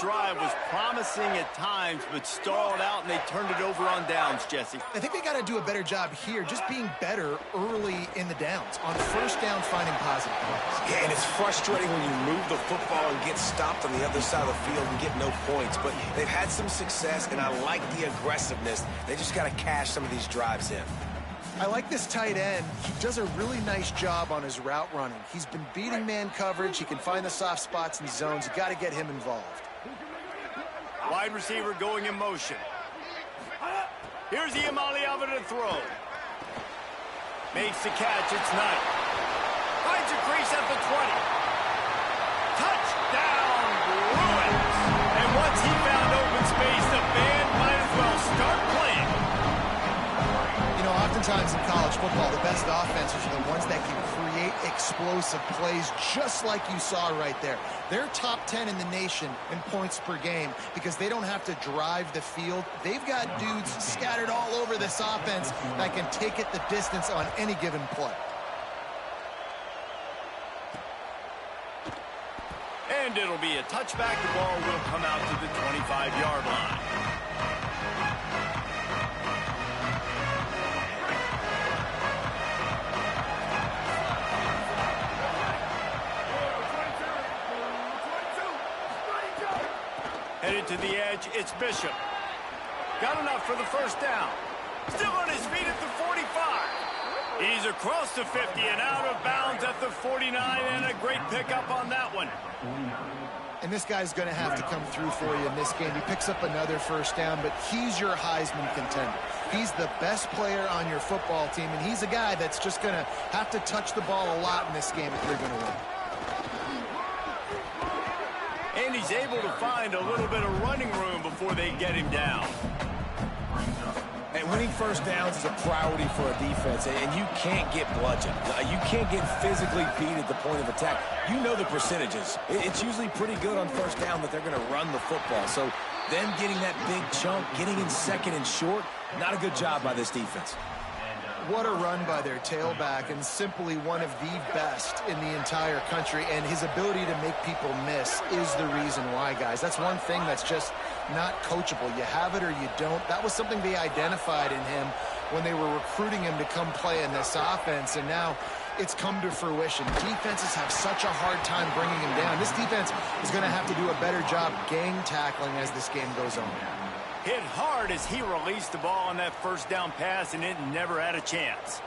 drive was promising at times, but stalled out, and they turned it over on downs, Jesse. I think they got to do a better job here, just being better early in the downs. On first down, finding positive plays. Yeah, and it's frustrating when you move the football and get stopped on the other side of the field and get no points. But they've had some success, and I like the aggressiveness. They just got to cash some of these drives in. I like this tight end. He does a really nice job on his route running. He's been beating man coverage. He can find the soft spots and zones. You got to get him involved. Wide receiver going in motion. Here's the Iamaleava to throw. Makes the catch. It's Knight. Finds a crease at the 20. Touchdown, Bruins. And once he found open space, the band might as well start playing. You know, oftentimes in college football, the best offenses are the ones that can create explosive plays just like you saw right there. They're top 10 in the nation in points per game because they don't have to drive the field. They've got dudes scattered all over this offense that can take it the distance on any given play. And it'll be a touchback. The ball will come out to the 25-yard line. Headed to the edge, it's Bishop. Got enough for the first down. Still on his feet at the 45. He's across the 50 and out of bounds at the 49, and a great pickup on that one. And this guy's going to have to come through for you in this game. He picks up another first down, but he's your Heisman contender. He's the best player on your football team, and he's a guy that's just going to have to touch the ball a lot in this game if you're going to win. And he's able to find a little bit of running room before they get him down. And winning first downs is a priority for a defense, and you can't get bludgeoned. You can't get physically beat at the point of attack. You know the percentages. It's usually pretty good on first down that they're going to run the football. So them getting that big chunk, getting in second and short, not a good job by this defense. What a run by their tailback, and simply one of the best in the entire country. And his ability to make people miss is the reason why, guys. That's one thing that's just not coachable. You have it or you don't. That was something they identified in him when they were recruiting him to come play in this offense, and now it's come to fruition. Defenses have such a hard time bringing him down. This defense is going to have to do a better job gang tackling as this game goes on. Hit hard as he released the ball on that first down pass, and it never had a chance.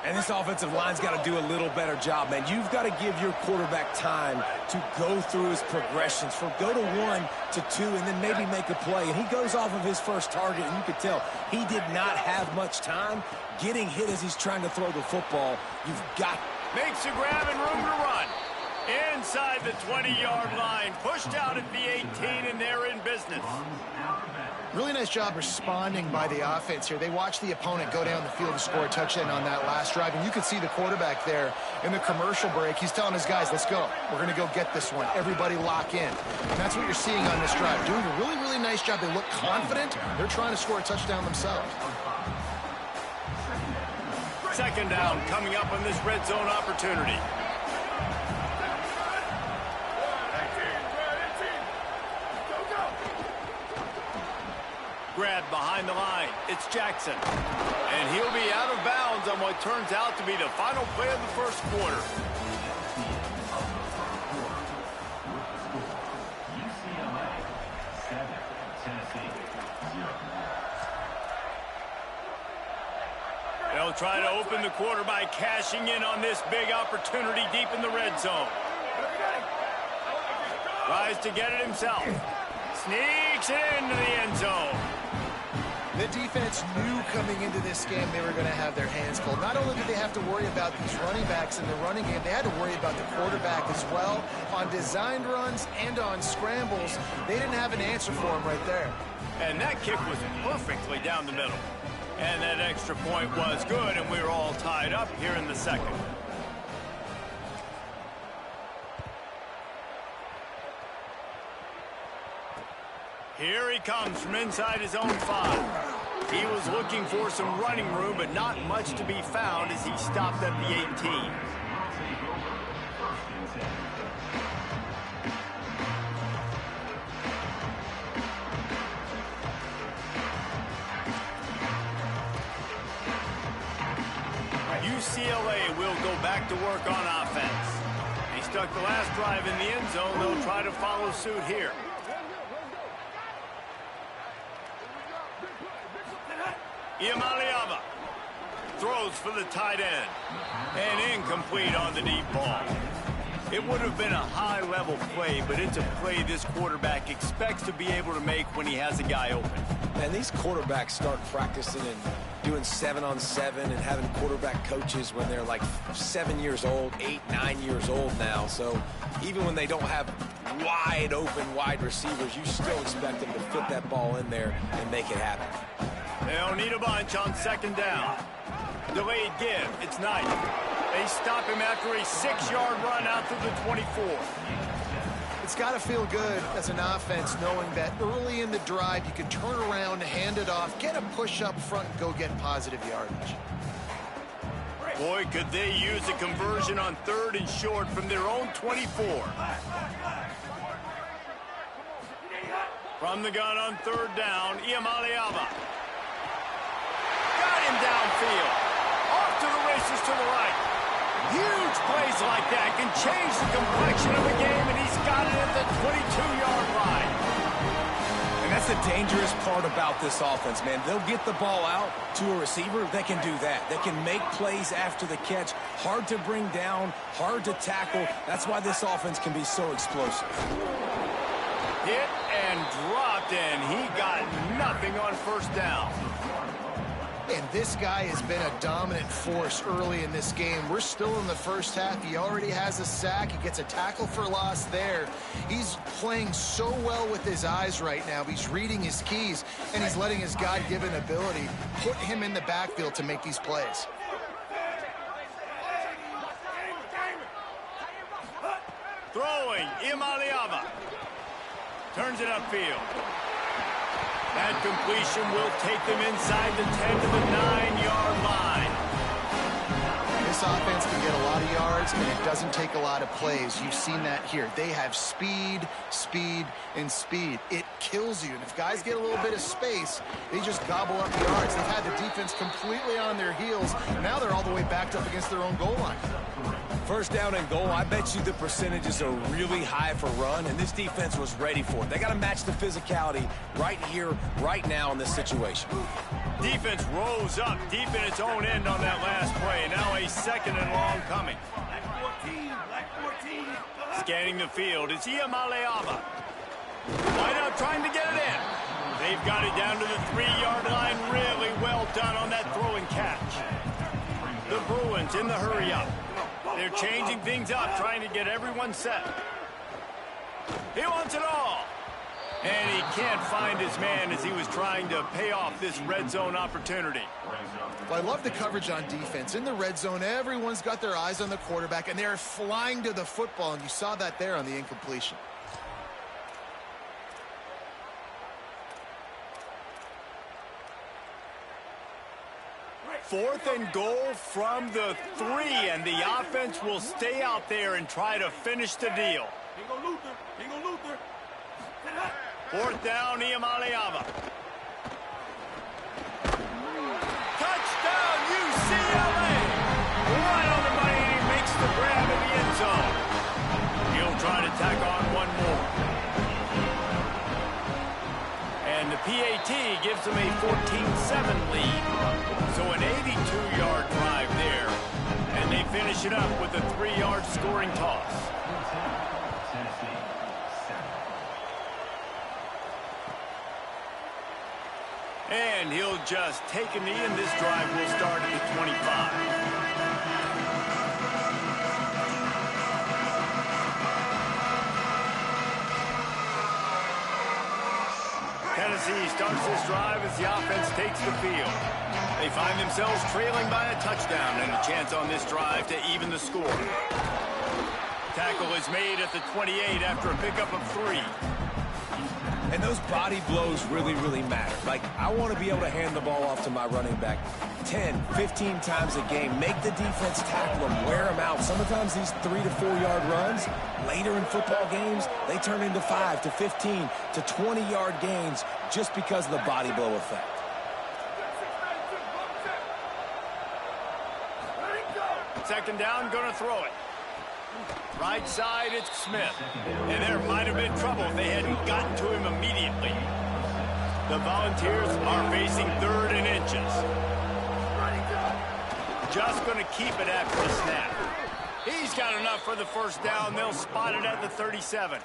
And this offensive line's got to do a little better job, man. You've got to give your quarterback time to go through his progressions, from go to 1 to 2, and then maybe make a play. And he goes off of his first target, and you could tell he did not have much time getting hit as he's trying to throw the football. You've got... Makes a grab and room to run. Inside the 20-yard line, pushed out at the 18, and they're in business. Really nice job responding by the offense here. They watched the opponent go down the field and score a touchdown on that last drive. And you could see the quarterback there in the commercial break. He's telling his guys, let's go. We're going to go get this one. Everybody lock in. And that's what you're seeing on this drive. Doing a really, really nice job. They look confident. They're trying to score a touchdown themselves. Second down coming up on this red zone opportunity. Grab behind the line. It's Jackson. And he'll be out of bounds on what turns out to be the final play of the first quarter. UCLA 7, Tennessee 0. They'll try to open the quarter by cashing in on this big opportunity deep in the red zone. Tries to get it himself. Sneaks it into the end zone. The defense knew coming into this game they were going to have their hands full. Not only did they have to worry about these running backs in the running game, they had to worry about the quarterback as well. On designed runs and on scrambles, they didn't have an answer for him right there. And that kick was perfectly down the middle. And that extra point was good, and we were all tied up here in the second. Here he comes from inside his own 5. He was looking for some running room, but not much to be found as he stopped at the 18. UCLA will go back to work on offense. They stuck the last drive in the end zone. They'll try to follow suit here. Iamaleava throws for the tight end. And incomplete on the deep ball. It would have been a high-level play, but it's a play this quarterback expects to be able to make when he has a guy open. And these quarterbacks start practicing and doing 7-on-7 and having quarterback coaches when they're like 7 years old, 8, 9 years old now. So even when they don't have wide open wide receivers, you still expect them to fit that ball in there and make it happen. They don't need a bunch on second down. Delayed give. It's nice. They stop him after a 6-yard run out to the 24. It's got to feel good as an offense knowing that early in the drive you can turn around, hand it off, get a push up front, and go get positive yardage. Boy, could they use a conversion on 3rd and short from their own 24. From the gun on 3rd down, Iamaleava. Got him downfield. Off to the races to the right. Huge plays like that can change the complexion of a game, and he's got it at the 22-yard line. And that's the dangerous part about this offense, man. They'll get the ball out to a receiver. They can do that. They can make plays after the catch. Hard to bring down, hard to tackle. That's why this offense can be so explosive. Hit and dropped, and he got nothing on 1st down. And this guy has been a dominant force early in this game. We're still in the first half. He already has a sack. He gets a tackle for loss there. He's playing so well with his eyes right now. He's reading his keys, and he's letting his God-given ability put him in the backfield to make these plays. Throwing, Iamaleava. Turns it upfield. That completion will take them inside the 10 to the 9-yard line. This offense can get a lot of yards, and it doesn't take a lot of plays. You've seen that here. They have speed, speed, and speed. It kills you. And if guys get a little bit of space, they just gobble up yards. They've had the defense completely on their heels. Now they're all the way backed up against their own goal line. 1st down and goal, I bet you the percentages are really high for run, and this defense was ready for it. They got to match the physicality right here, right now in this situation. Defense rose up deep in its own end on that last play. Now a 2nd and long coming. Scanning the field, it's Iamaleava. Wide out trying to get it in. They've got it down to the 3-yard line. Really well done on that throw and catch. The Bruins in the hurry up. They're changing things up, trying to get everyone set. He wants it all. And he can't find his man as he was trying to pay off this red zone opportunity. Well, I love the coverage on defense. In the red zone, everyone's got their eyes on the quarterback, and they're flying to the football, and you saw that there on the incompletion. Fourth and goal from the 3, and the offense will stay out there and try to finish the deal. 4th down, Iamaleava. Touchdown, UCLA! Right on the money, and he makes the grab in the end zone. He'll try to tack on one more. And the PAT gives them a 14-7 lead. So an 82-yard drive there. And they finish it up with a 3-yard scoring toss. And he'll just take a knee, and this drive will start at the 25. Tennessee starts this drive as the offense takes the field. They find themselves trailing by a touchdown and a chance on this drive to even the score. Tackle is made at the 28 after a pickup of 3. And those body blows really, really matter. Like, I want to be able to hand the ball off to my running back 10, 15 times a game. Make the defense tackle them, wear them out. Sometimes these 3 to 4 yard runs, later in football games, they turn into 5 to 15 to 20-yard gains just because of the body blow effect. second down, going to throw it. Right side, it's Smith. And there might have been trouble if they hadn't gotten to him immediately. The Volunteers are facing 3rd and inches. Just going to keep it after the snap. He's got enough for the first down. They'll spot it at the 37.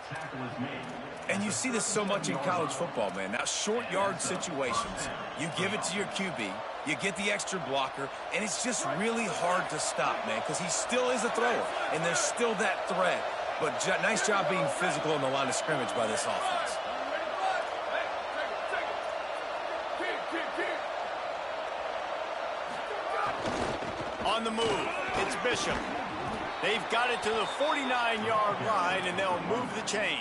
And you see this so much in college football, man. Now, short yard situations, you give it to your QB, you get the extra blocker, and it's just really hard to stop, man, because he still is a thrower, and there's still that threat. But nice job being physical on the line of scrimmage by this offense. On the move, it's Bishop. They've got it to the 49-yard line, and they'll move the chains.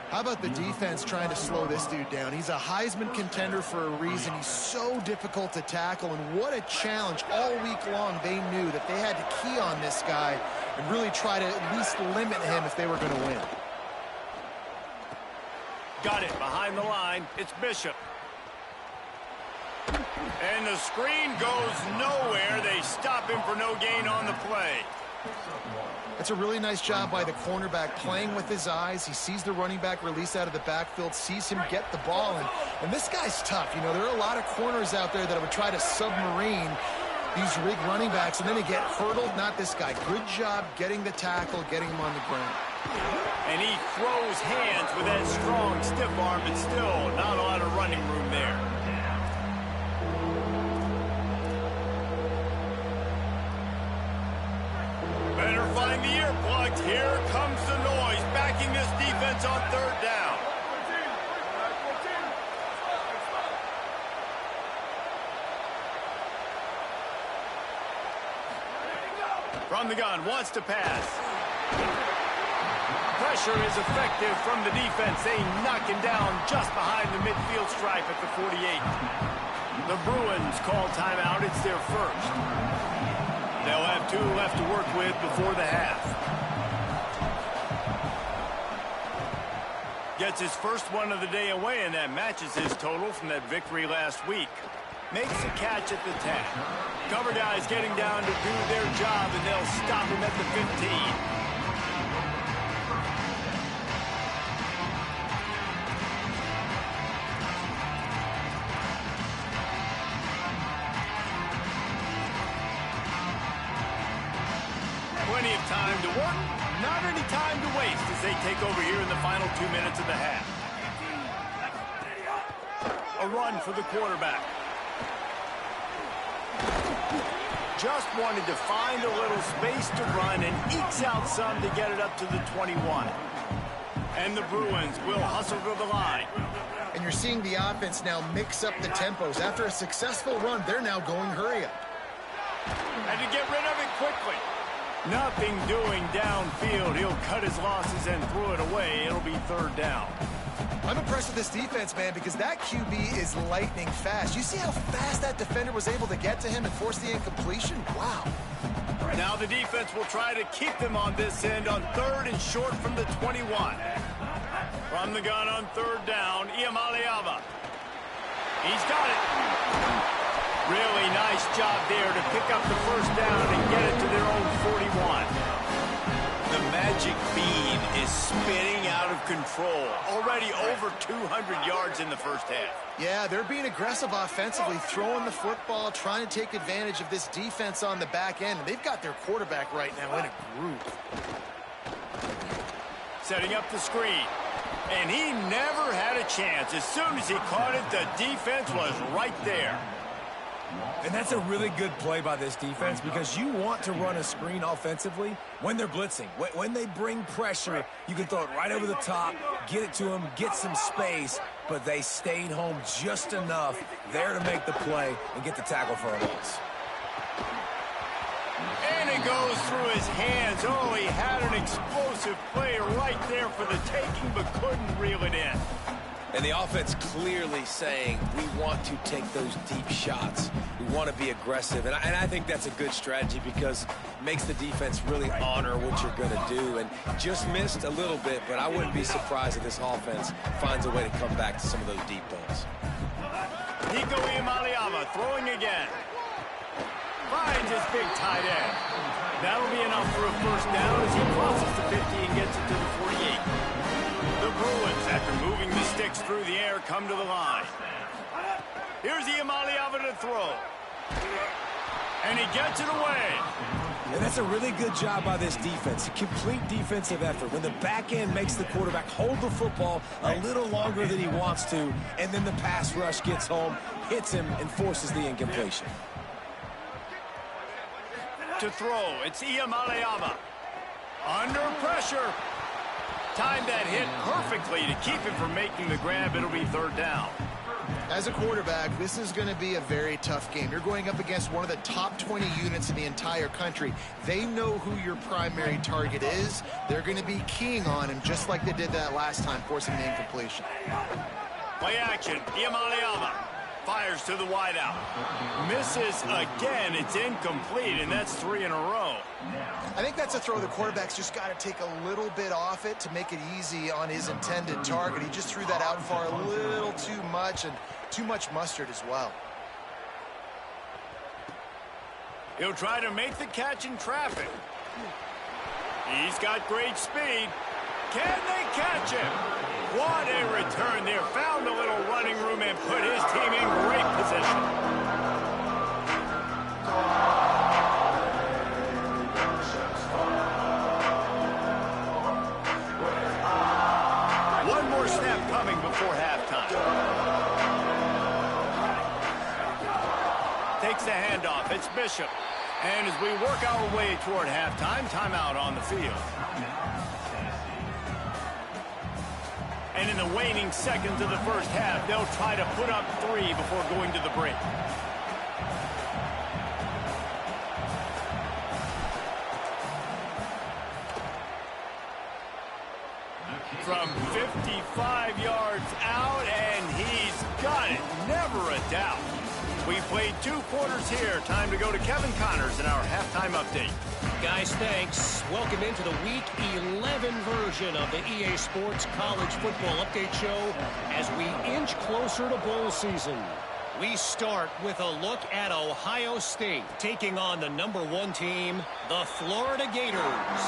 How about the defense trying to slow this dude down? He's a Heisman contender for a reason. He's so difficult to tackle, and what a challenge. All week long, they knew that they had to key on this guy and really try to at least limit him if they were going to win. Got it behind the line. It's Bishop. And the screen goes nowhere. They stop him for no gain on the play. That's a really nice job by the cornerback playing with his eyes. He sees the running back release out of the backfield, sees him get the ball, and this guy's tough. You know, there are a lot of corners out there that would try to submarine these big running backs, and then they get hurdled. Not this guy. Good job getting the tackle, getting him on the ground. And he throws hands with that strong, stiff arm, but still not a lot of running room there. Better find the earplugs. Here comes the noise, backing this defense on 3rd down. From the gun, wants to pass. Pressure is effective from the defense. They knock him down just behind the midfield stripe at the 48. The Bruins call timeout. It's their first. They'll have 2 left to work with before the half. Gets his first one of the day away, and that matches his total from that victory last week. Makes a catch at the 10. Cover guys getting down to do their job, and they'll stop him at the 15. Plenty of time to work, not any time to waste as they take over here in the final 2 minutes of the half. A run for the quarterback. Just wanted to find a little space to run and ekes out some to get it up to the 21. And the Bruins will hustle to the line. And you're seeing the offense now mix up the tempos. After a successful run, they're now going hurry up. Had to get rid of it quickly. Nothing doing downfield. He'll cut his losses and throw it away. It'll be 3rd down. I'm impressed with this defense, man, because that QB is lightning fast. You see how fast that defender was able to get to him and force the incompletion? Wow. Now the defense will try to keep them on this end on 3rd and short from the 21. From the gun on 3rd down, Iamaleava. He's got it. Really nice job there to pick up the first down and get it to their own 41. The magic bean is spinning out of control. Already over 200 yards in the first half. Yeah, they're being aggressive offensively, throwing the football, trying to take advantage of this defense on the back end. And they've got their quarterback right now in a group. Setting up the screen. And he never had a chance. As soon as he caught it, the defense was right there. And that's a really good play by this defense because you want to run a screen offensively when they're blitzing. When they bring pressure, you can throw it right over the top, get it to them, get some space, but they stayed home just enough there to make the play and get the tackle for a loss. And it goes through his hands. Oh, he had an explosive play right there for the taking, but couldn't reel it in. And the offense clearly saying, we want to take those deep shots. We want to be aggressive. And I think that's a good strategy because it makes the defense really honor what you're going to do. And just missed a little bit, but I wouldn't be surprised if this offense finds a way to come back to some of those deep balls. Nico Iamaleava throwing again. finds his big tight end. That'll be enough for a first down as he crosses the 50 and gets it to the 48. The Bruins, after moving the sticks through the air, come to the line. Here's Iamaleava to throw. And he gets it away. And that's a really good job by this defense. A complete defensive effort. When the back end makes the quarterback hold the football a little longer than he wants to, and then the pass rush gets home, hits him, and forces the incompletion. To throw, it's Iamaleava. Under pressure. Timed that hit perfectly to keep him from making the grab. It'll be third down. As a quarterback, this is going to be a very tough game. You're going up against one of the top 20 units in the entire country. They know who your primary target is. They're going to be keying on him just like they did that last time, forcing the incompletion. Play action. Iamaleava fires to the wideout. Misses again. It's incomplete, and that's 3 in a row. I think that's a throw the quarterback's just got to take a little bit off it to make it easy on his intended target. He just threw that out far a little too much, and too much mustard as well. He'll try to make the catch in traffic. He's got great speed. Can they catch him? What a return there. Found a little running room and put his team in great position. One more snap coming before halftime. Takes the handoff. It's Bishop. And as we work our way toward halftime, timeout on the field. And in the waning seconds of the first half, they'll try to put up 3 before going to the break. From 55 yards out, and he's got it. Never a doubt. We played 2 quarters here. Time to go to Kevin Connors in our halftime update. Guys, thanks. Welcome into the Week 11 version of the EA Sports College Football Update Show as we inch closer to bowl season. We start with a look at Ohio State taking on the #1 team, the Florida Gators.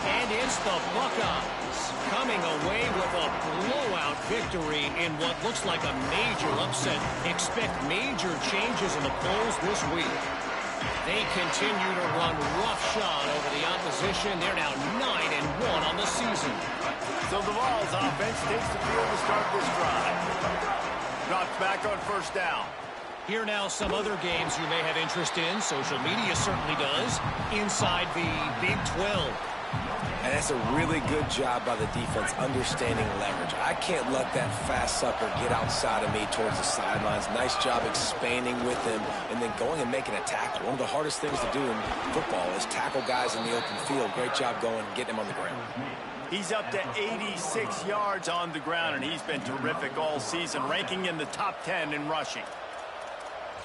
And it's the Buckeyes coming away with a blowout victory in what looks like a major upset. Expect major changes in the polls this week. They continue to run roughshod over the opposition. They're now 9-1 on the season. So the Vols offense takes the field to start this drive. Drops back on first down. Here now some other games you may have interest in. Social media certainly does. Inside the Big 12. And that's a really good job by the defense understanding leverage. I can't let that fast sucker get outside of me towards the sidelines. Nice job expanding with him and then going and making a tackle. One of the hardest things to do in football is tackle guys in the open field. Great job going and getting him on the ground. He's up to 86 yards on the ground, and he's been terrific all season, ranking in the top 10 in rushing.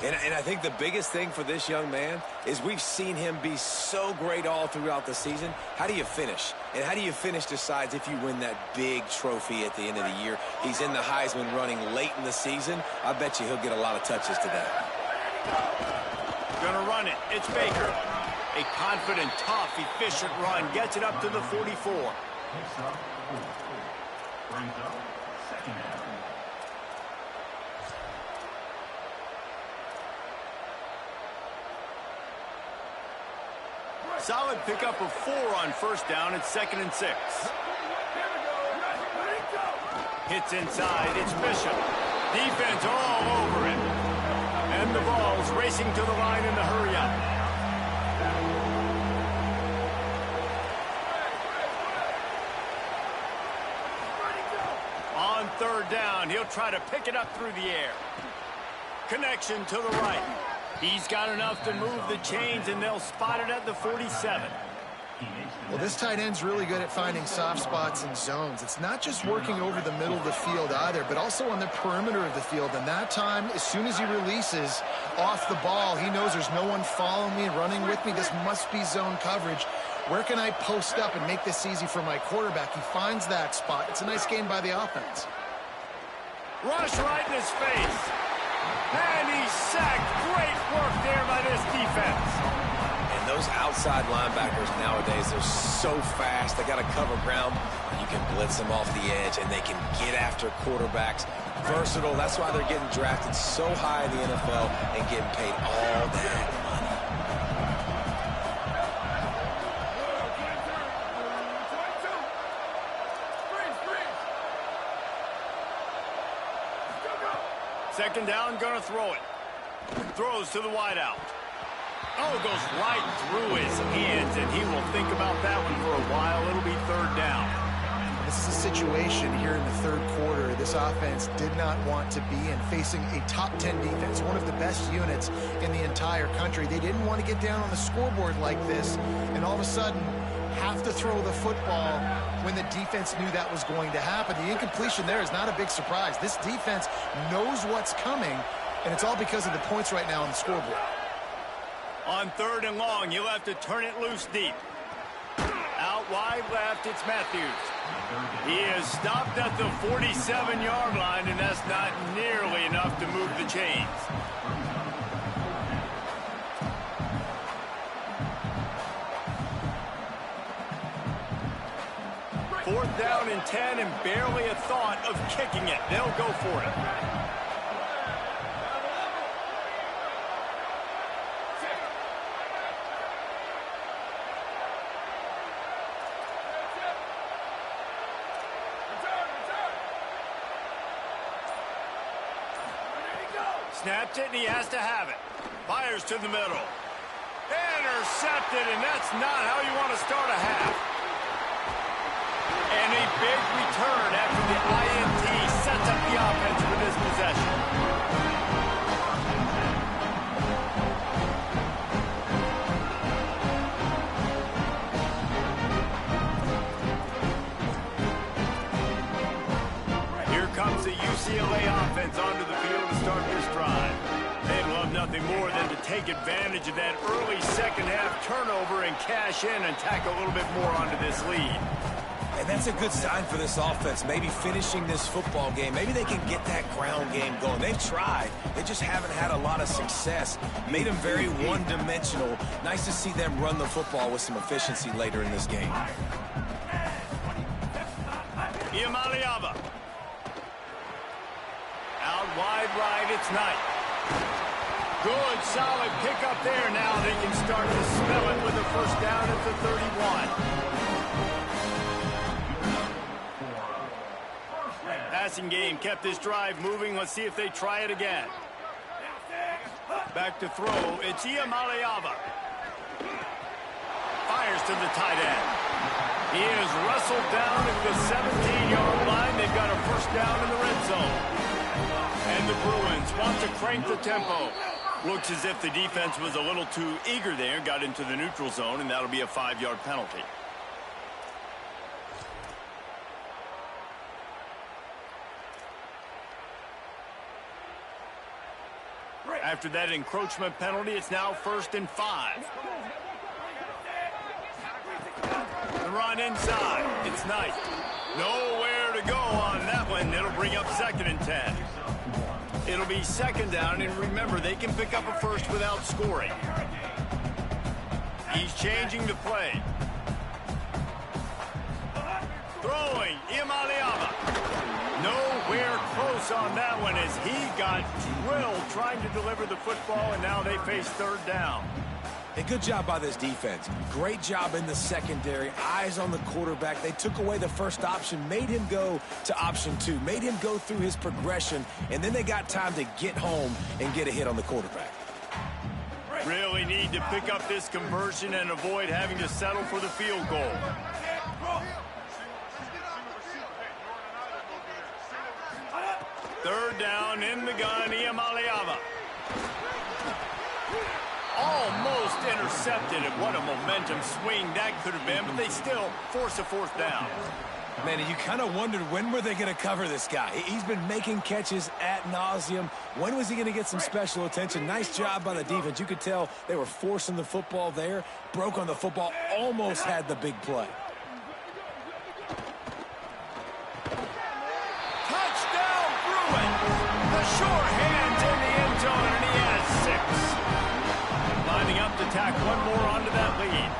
And I think the biggest thing for this young man is we've seen him be so great all throughout the season. How do you finish? And how do you finish decides if you win that big trophy at the end of the year. He's in the Heisman running late in the season. I bet you he'll get a lot of touches today. Gonna run it. It's Baker. A confident, tough, efficient run. Gets it up to the 44. Brings up second down. Solid pickup of 4 on first down. It's 2nd and 6. Hits inside. It's Bishop. Defense all over him. And the Vols racing to the line in the hurry up. On third down, he'll try to pick it up through the air. Connection to the right. He's got enough to move the chains, and they'll spot it at the 47. Well, this tight end's really good at finding soft spots and zones. It's not just working over the middle of the field either, but also on the perimeter of the field. And that time, as soon as he releases off the ball, he knows there's no one following me, running with me. This must be zone coverage. Where can I post up and make this easy for my quarterback? He finds that spot. It's a nice game by the offense. Rush right in his face. And he's sacked. Great work there by this defense. those outside linebackers nowadays, they're so fast. They got to cover ground. You can blitz them off the edge, and they can get after quarterbacks. Versatile. That's why they're getting drafted so high in the NFL and getting paid all that money. Second down, gonna throw it. Throws to the wideout. Oh, goes right through his hands, and he will think about that one for a while. It'll be third down. This is a situation here in the third quarter this offense did not want to be in, facing a top 10 defense, one of the best units in the entire country. They didn't want to get down on the scoreboard like this, and all of a sudden have to throw the football when the defense knew that was going to happen. The incompletion there is not a big surprise. This defense knows what's coming, and it's all because of the points right now on the scoreboard. On third and long, you'll have to turn it loose deep. Out wide left, it's Matthews. He is stopped at the 47-yard line, and that's not nearly enough to move the chains. Fourth down and 10, and barely a thought of kicking it. They'll go for it. Snaps it, and he has to have it. Fires to the middle. Intercepted, and that's not how you want to start a half. And a big return after the INT sets up the offense for this possession. Here comes the UCLA offense onto the field to start this drive. They'd love nothing more than to take advantage of that early second-half turnover and cash in and tack a little bit more onto this lead. And that's a good sign for this offense, maybe finishing this football game. Maybe they can get that ground game going. They've tried. They just haven't had a lot of success. Made them very one-dimensional. Nice to see them run the football with some efficiency later in this game. Iamaleava. Out wide right, it's Knight. Good, solid pickup there. Now they can start to smell it with a first down at the 31. Passing game kept this drive moving. Let's see if they try it again. Back to throw. It's Iamaleava. Fires to the tight end. He is wrestled down at the 17-yard line. They've got a first down in the red zone. And the Bruins want to crank the tempo. Looks as if the defense was a little too eager there. Got into the neutral zone, and that'll be a 5-yard penalty. After that encroachment penalty, it's now 1st and 5. The run inside. It's Knight. Nowhere to go on that one. It'll bring up 2nd and 10. It'll be 2nd down, and remember, they can pick up a first without scoring. He's changing the play. Throwing, Iamaleava. Nowhere close on that one as he got drilled trying to deliver the football, and now they face 3rd down. A good job by this defense. Great job in the secondary. Eyes on the quarterback. They took away the first option, made him go to option 2, made him go through his progression, and then they got time to get home and get a hit on the quarterback. Really need to pick up this conversion and avoid having to settle for the field goal. Third down in the gun, Iamaleava. Almost intercepted, and what a momentum swing that could have been, but they still force a 4th down. Man, you kind of wondered when were they going to cover this guy. He's been making catches ad nauseum. When was he going to get some special attention? Nice job by the defense. You could tell they were forcing the football there. Broke on the football, almost had the big play. Touchdown, Bruins! The sure hands in the end zone, and he has 6. Lining up to tack one more onto that lead.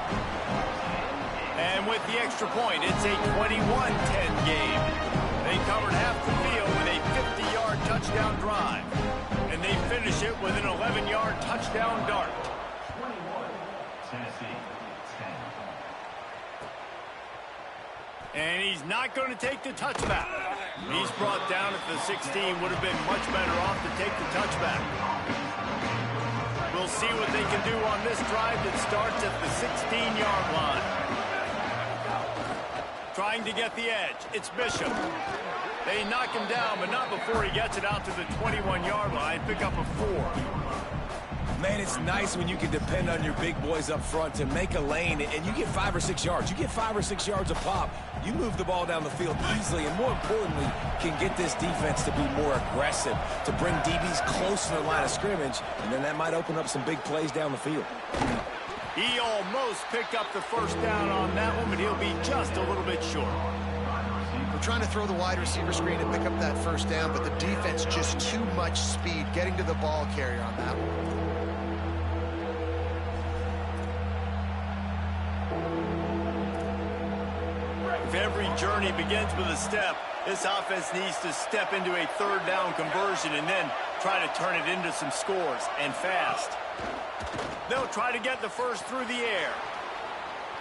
And with the extra point, it's a 21-10 game. They covered half the field with a 50-yard touchdown drive. And they finish it with an 11-yard touchdown dart. 21, Tennessee, 10. And he's not going to take the touchback. He's brought down at the 16. Would have been much better off to take the touchback. We'll see what they can do on this drive that starts at the 16-yard line. Trying to get the edge. It's Bishop. They knock him down, but not before he gets it out to the 21-yard line. Pick up a 4. Man, it's nice when you can depend on your big boys up front to make a lane, and you get 5 or 6 yards. You get 5 or 6 yards a pop. You move the ball down the field easily, and more importantly, can get this defense to be more aggressive, to bring DBs close to the line of scrimmage, and then that might open up some big plays down the field. He almost picked up the first down on that one, but he'll be just a little bit short. We're trying to throw the wide receiver screen and pick up that first down, but the defense just too much speed getting to the ball carrier on that one. If every journey begins with a step, this offense needs to step into a third down conversion and then try to turn it into some scores, and fast. They'll try to get the first through the air.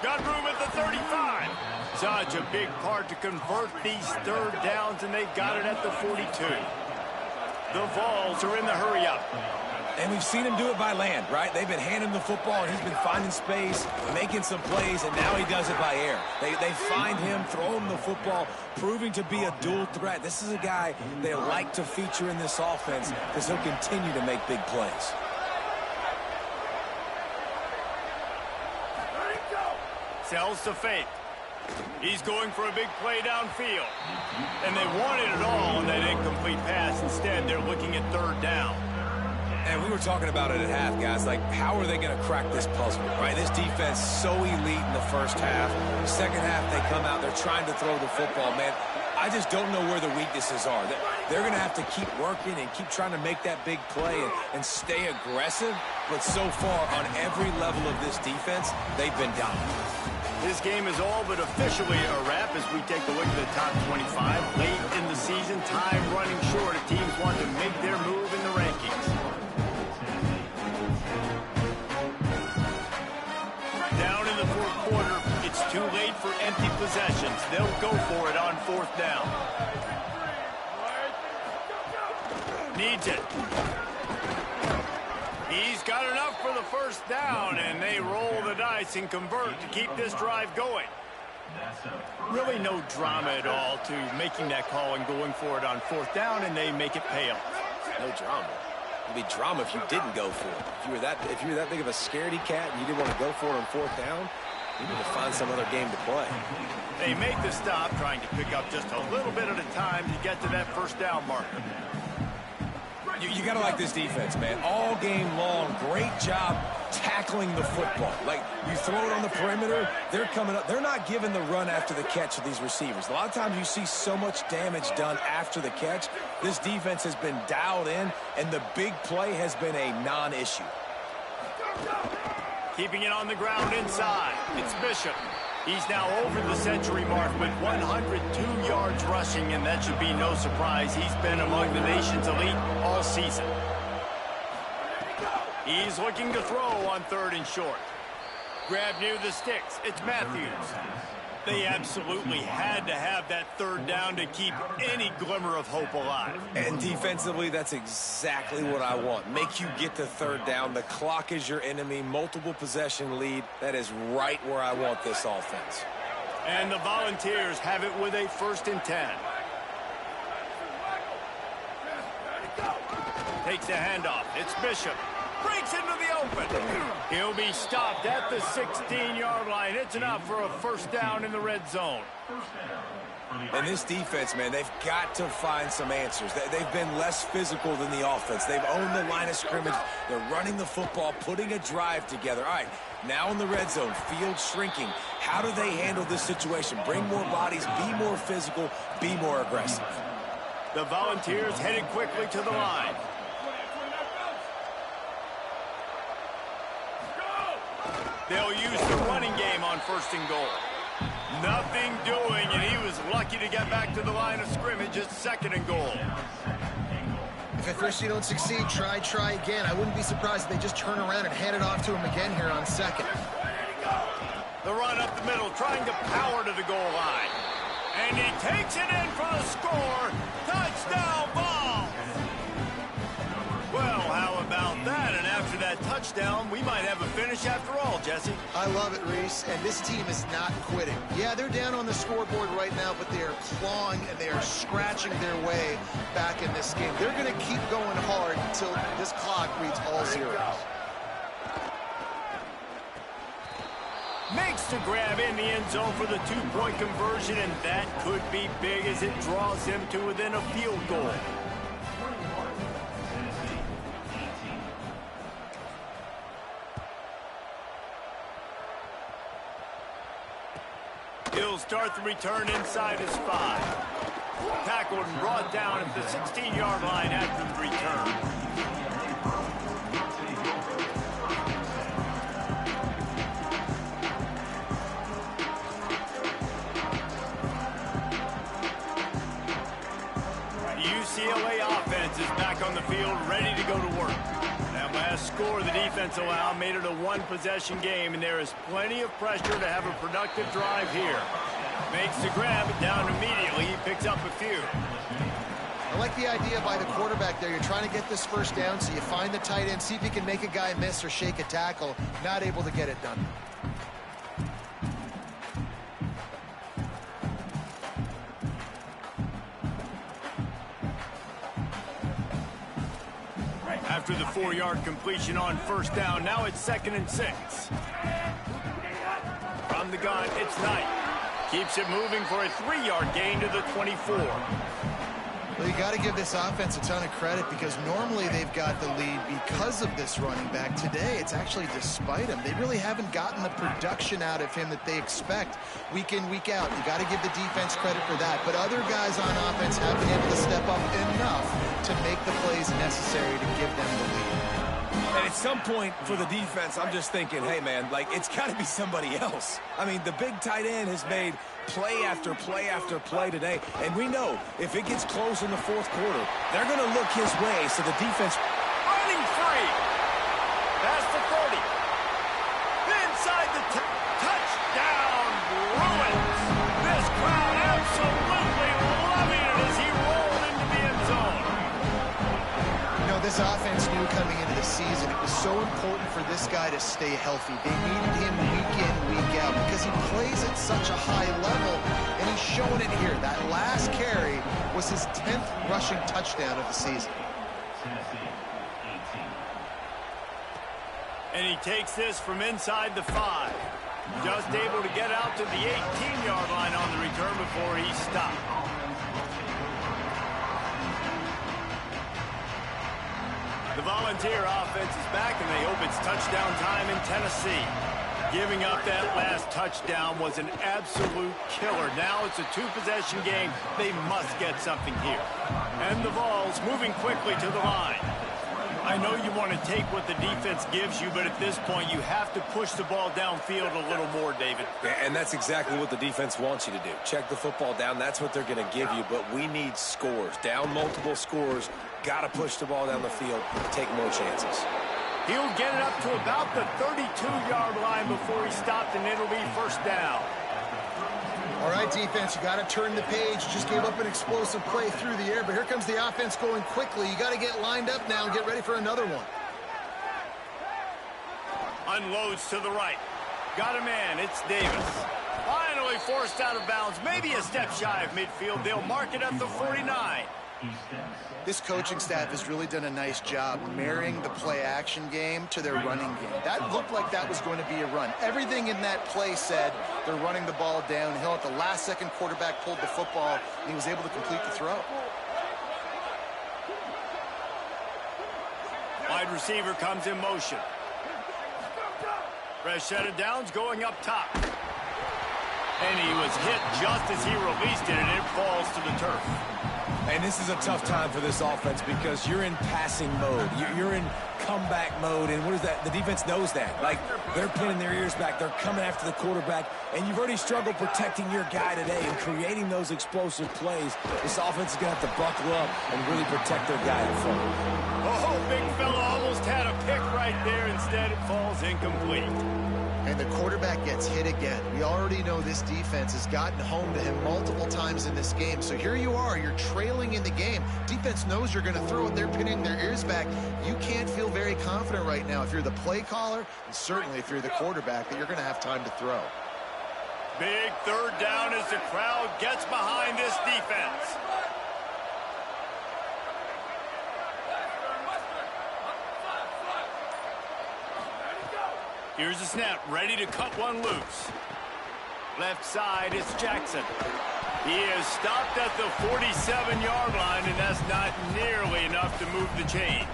Got room at the 35. Such a big part to convert these third downs, and they got it at the 42. The Vols are in the hurry-up. And we've seen him do it by land, right? They've been handing the football, and he's been finding space, making some plays, and now he does it by air. They find him, throw him the football, proving to be a dual threat. This is a guy they like to feature in this offense because he'll continue to make big plays. Sells to fake. He's going for a big play downfield. And they wanted it all on that incomplete pass. Instead, they're looking at third down. And we were talking about it at half, guys. Like, how are they going to crack this puzzle, right? This defense so elite in the first half. Second half, they come out. They're trying to throw the football, man. I just don't know where the weaknesses are. They're going to have to keep working and keep trying to make that big play and stay aggressive. But so far, on every level of this defense, they've been dominant. This game is all but officially a wrap as we take a look at the top 25. Late in the season, time running short if teams want to make their move in the rankings. Down in the fourth quarter, it's too late for empty possessions. They'll go for it on fourth down. Needs it. He's got enough for the first down, and they roll the dice and convert to keep this drive going. Really no drama at all to making that call and going for it on fourth down, and they make it pay off. No drama. It'd be drama if you didn't go for it. If you were that big of a scaredy cat and you didn't want to go for it on fourth down, you need to find some other game to play. They make the stop, trying to pick up just a little bit at a time to get to that first down marker. You got to like this defense, man. All game long, great job tackling the football. Like, you throw it on the perimeter, they're coming up. They're not giving the run after the catch to these receivers. A lot of times you see so much damage done after the catch. This defense has been dialed in, and the big play has been a non-issue. Keeping it on the ground inside. It's Bishop. He's now over the century mark with 102 yards rushing, and that should be no surprise. He's been among the nation's elite all season. He's looking to throw on third and short. Grab near the sticks. It's Matthews. They absolutely had to have that third down to keep any glimmer of hope alive. And defensively, that's exactly what I want. Make you get to third down. The clock is your enemy. Multiple possession lead. That is right where I want this offense. And the Volunteers have it with a 1st and 10. Takes the handoff. It's Bishop. Breaks into the open. He'll be stopped at the 16-yard line. It's enough for a first down in the red zone. And this defense, man, they've got to find some answers. They've been less physical than the offense. They've owned the line of scrimmage. They're running the football, putting a drive together. All right, now in the red zone, field shrinking. How do they handle this situation? Bring more bodies, be more physical, be more aggressive. The Volunteers headed quickly to the line. They'll use the running game on 1st and goal. Nothing doing, and he was lucky to get back to the line of scrimmage at 2nd and goal. If at first you don't succeed, try again. I wouldn't be surprised if they just turn around and hand it off to him again here on 2nd. The run up the middle, trying to power to the goal line. And he takes it in for the score. Touchdown ball. Well, how about that? And after that touchdown, we might have a finish after all, Jesse. I love it, Reese, and this team is not quitting. Yeah, they're down on the scoreboard right now, but they are clawing and they are scratching their way back in this game. They're going to keep going hard until this clock reads all zeros. Makes the grab in the end zone for the 2-point conversion, and that could be big as it draws him to within a field goal. He'll start the return inside his 5. Tackled and brought down at the 16-yard line after the return. UCLA offense is back on the field, ready to go to work. That last score the defense allowed made it a 1-possession game, and there is plenty of pressure to have a productive drive here. Makes the grab, down immediately. He picks up a few. I like the idea by the quarterback there. You're trying to get this first down, so you find the tight end, see if he can make a guy miss or shake a tackle. Not able to get it done. After the 4-yard completion on 1st down, now it's 2nd and 6. From the gun, it's Knight. Keeps it moving for a 3-yard gain to the 24. Well, you got to give this offense a ton of credit because normally they've got the lead because of this running back. Today, it's actually despite him. They really haven't gotten the production out of him that they expect week in, week out. You got to give the defense credit for that. But other guys on offense have been able to step up enough to make the plays necessary to give them the lead. And at some point for the defense, I'm just thinking, hey, man, like, it's got to be somebody else. I mean, the big tight end has made play after play after play today. And we know if it gets close in the 4th quarter, they're going to look his way. So the defense running free. Past the 30. Inside the touchdown. Bruins. This crowd absolutely loving it as he rolled into the end zone. You know, this offense knew coming into the season it was so important for this guy to stay healthy. They needed him week in, week out because he plays at such a high level, and he's showing it here. That last carry was his 10th rushing touchdown of the season. And he takes this from inside the 5. Just able to get out to the 18-yard line on the return before he stopped. The Volunteer offense is back, and they hope it's touchdown time in Tennessee. Giving up that last touchdown was an absolute killer. Now it's a 2-possession game. They must get something here. And the Vols moving quickly to the line. I know you want to take what the defense gives you, but at this point you have to push the ball downfield a little more, David. Yeah, and that's exactly what the defense wants you to do. Check the football down. That's what they're going to give you, but we need scores. Down multiple scores. Got to push the ball down the field, take more chances. He'll get it up to about the 32-yard line before he stopped, and it'll be 1st down. All right, defense, you got to turn the page. Just gave up an explosive play through the air, but here comes the offense going quickly. You got to get lined up now and get ready for another one. Unloads to the right. Got a man. It's Davis. Finally forced out of bounds. Maybe a step shy of midfield. They'll mark it at the 49. This coaching staff has really done a nice job marrying the play-action game to their running game. That looked like that was going to be a run. Everything in that play said they're running the ball downhill. At the last second, quarterback pulled the football, and he was able to complete the throw. Wide receiver comes in motion. Fresh set of downs going up top. And he was hit just as he released it, and it falls to the turf. And this is a tough time for this offense because you're in passing mode. You're in comeback mode, and what is that? The defense knows that. Like, they're pinning their ears back. They're coming after the quarterback, and you've already struggled protecting your guy today and creating those explosive plays. This offense is going to have to buckle up and really protect their guy in front. Oh, big fella almost had a pick right there. Instead, it falls incomplete. And the quarterback gets hit again. We already know this defense has gotten home to him multiple times in this game. So here you are, you're trailing in the game. Defense knows you're going to throw it. They're pinning their ears back. You can't feel very confident right now if you're the play caller, and certainly if you're the quarterback, that you're going to have time to throw. Big third down as the crowd gets behind this defense. Here's a snap, ready to cut one loose. Left side, it's Jackson. He is stopped at the 47-yard line, and that's not nearly enough to move the chains.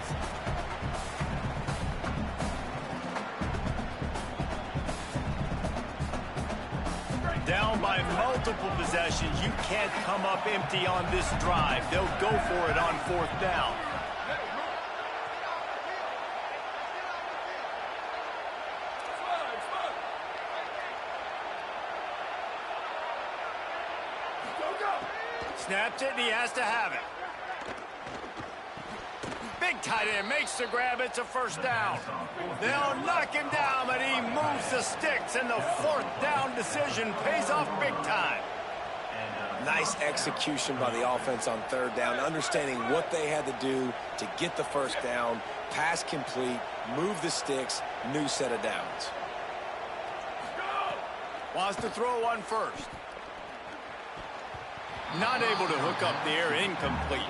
Down by multiple possessions, you can't come up empty on this drive. They'll go for it on fourth down. Snaps it, and he has to have it. Big tight end makes the grab. It's a first down. They'll knock him down, but he moves the sticks, and the fourth down decision pays off big time. Nice execution by the offense on third down, understanding what they had to do to get the first down, pass complete, move the sticks, new set of downs. Wants to throw one first. Not able to hook up the air, incomplete.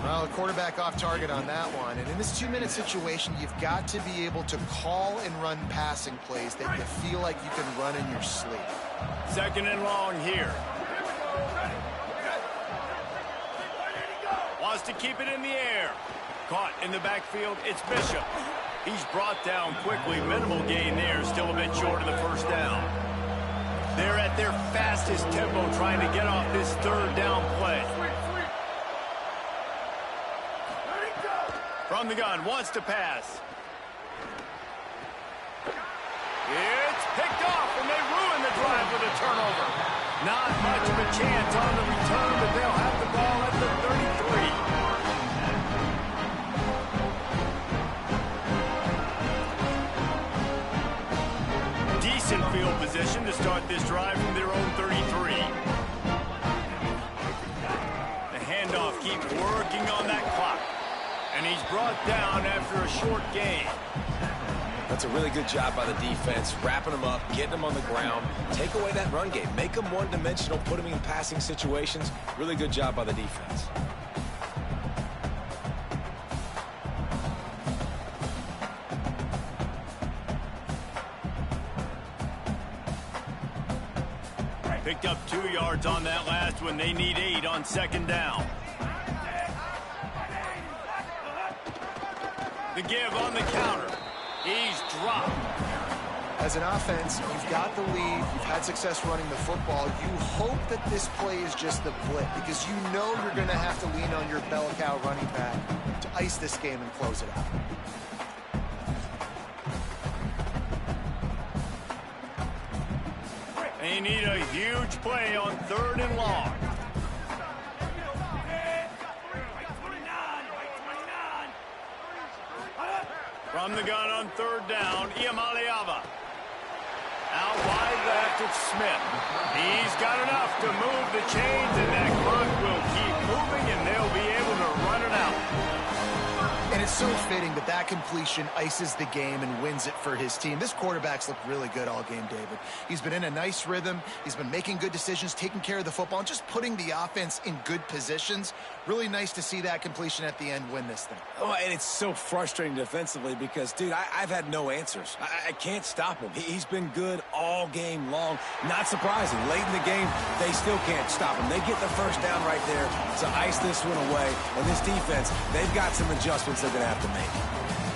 Well, the quarterback off target on that one. And in this 2-minute situation, you've got to be able to call and run passing plays that you feel like you can run in your sleep. Second and long here. Wants to keep it in the air. Caught in the backfield, it's Bishop. He's brought down quickly. Minimal gain there, still a bit short of the first down. They're at their fastest tempo trying to get off this third down play. From the gun, wants to pass. It's picked off, and they ruin the drive with a turnover. Not much of a chance on the return, but they'll have the ball at the 33. Decent field position to start this drive from their own 33. The handoff keeps working on that clock. And he's brought down after a short gain. That's a really good job by the defense, wrapping them up, getting them on the ground, take away that run game, make them one-dimensional, put them in passing situations. Really good job by the defense. Picked up 2 yards on that last one. They need 8 on second down. The give on the counter. He's dropped. As an offense, you've got the lead. You've had success running the football. You hope that this play is just the blip because you know you're going to have to lean on your bell cow running back to ice this game and close it out. They need a huge play on third and long. From the gun on third down, Iamaleava. Out wide left, it's Smith. He's got enough to move the chains, and that clock will keep moving, and they'll be able to run it out. And it's so fitting that that completion ices the game and wins it for his team. This quarterback's looked really good all game, David. He's been in a nice rhythm. He's been making good decisions, taking care of the football, and just putting the offense in good positions. Really nice to see that completion at the end win this thing. Oh, and it's so frustrating defensively because, dude, I've had no answers. I can't stop him. He's been good all game long. Not surprising. Late in the game, they still can't stop him. They get the first down right there to ice this one away. And this defense, they've got some adjustments they're going to have to make.